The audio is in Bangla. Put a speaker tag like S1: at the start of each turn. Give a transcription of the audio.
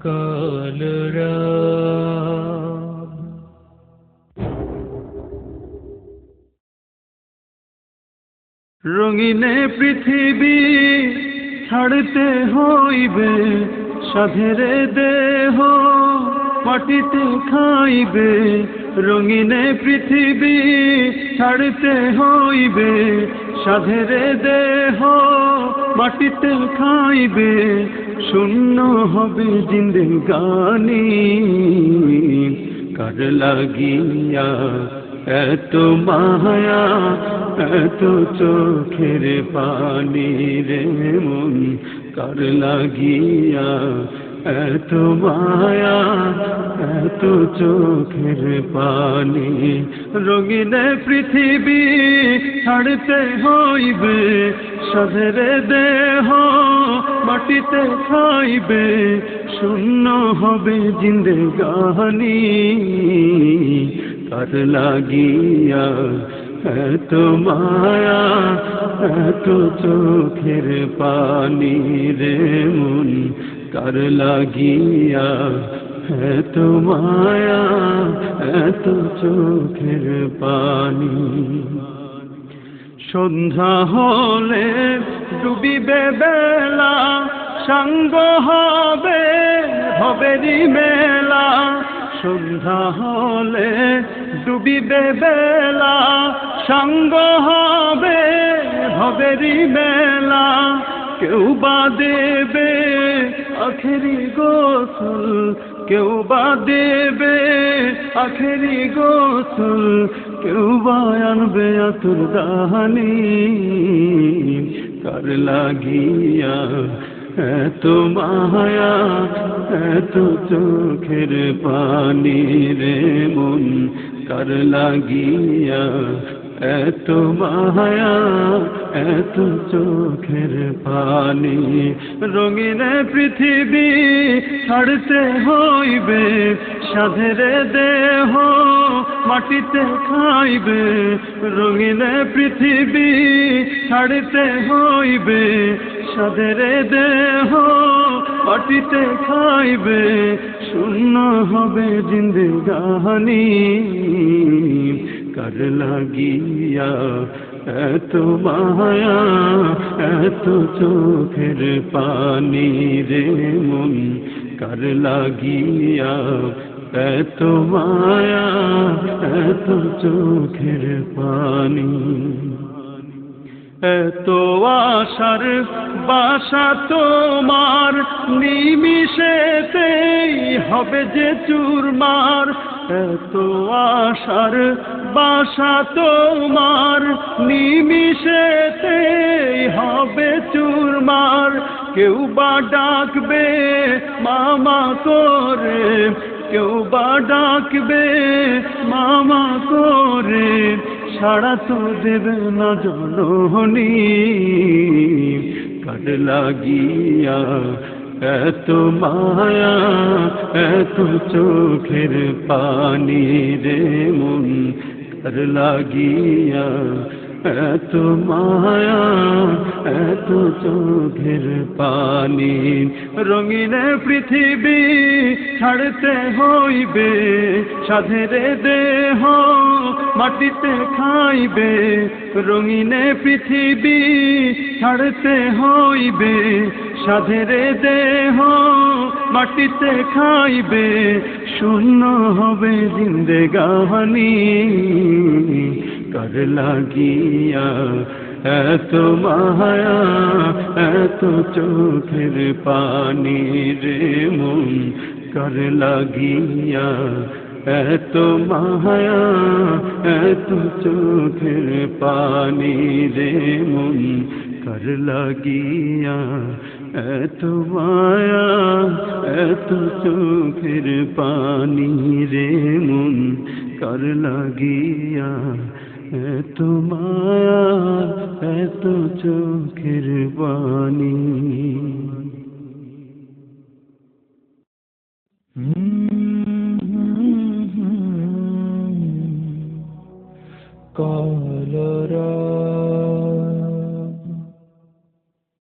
S1: কালরাব রঙিনে পৃথিবী ছাড়তে হইবে, সাধেরে দেহ মাটিতে খাইবে। রঙিনে পৃথিবী ছাড়তে হইবে, সাধেরে দেহ মাটিতে খাইবে। শূন্য হবে জিন্দেগানি, কার লাগিয়া এত মায়া, এত চোখের পানি রে মন, কার লাগিয়া এত মায়া, এত চোখের পানি। রঙিনে পৃথিবী ছাড়তে হইবে, সাধেরে দেহ মাটিতে খাইবে। শূন্য হবে জিন্দেগানি, কার লাগিয়া এত মায়া, এত চোখের পানি রে মন, কার লাগিয়া এত মায়া, এত চোখের পানি। সন্ধ্যা হলে ডুবিবে বেলা, সাঙ্গ হবে ভবেরি মেলা। সন্ধ্যা হলে ডুবিবে বেলা, সাঙ্গ হবে ভবেরি মেলা। কেউ বা দেবে আখেরি গোসল, কেউ বা দেবে আখেরি গোসল, কেউ বা আনবে আতুর দাহানি। কার লাগিয়া এত মায়া, এত চোখের পানি রে মন, কার লাগিয়া এত মায়া, এত চোখের পানি। রঙিনে পৃথিবী ছাড়তে হইবে, সাধেরে দেহ মাটিতে খাইবে। রঙিনে পৃথিবী ছাড়তে হইবে, সাধেরে দেহ মাটিতে খাইবে। শূন্য হবে জিন্দেগানি, কার লাগিয়া এত মায়া, এত চোখের পানি রে মন, কার লাগিয়া এত মায়া, এত চোখের পানি। এত আশার বাসা তোমার, নিমিষেতেই হবে যে চুরমার। এত আশার বাসা তোমার, নিমিষেতেই হবে চুরমার। কেউ বা ডাকবে মামা করে, কেউ বা ডাকবে মামা করে, সাড়া তো দেবে না জননী। কার লাগিয়া এত মায়া, এত চোখের পানি রে মন, কার লাগিয়া এত মায়া, এত চোখের পানি। রঙিনে পৃথিবী ছাড়তে হইবে, সাধেরে দেহ মাটিতে খাইবে। রঙিনে পৃথিবী ছাড়তে হইবে, সাধেরে দেহ মাটিতে খাইবে। শূন্য হবে জিন্দেগানি, কার লাগিয়া এত মায়া, এত চোখের পানি রে মন, কার লাগিয়া এত মায়া, এত চোখের পানি রে মন, কার লাগিয়া এত মায়া, এত চোখের পানি রে মন, কার লাগিয়া এত মায়া, এত চোখের পানি।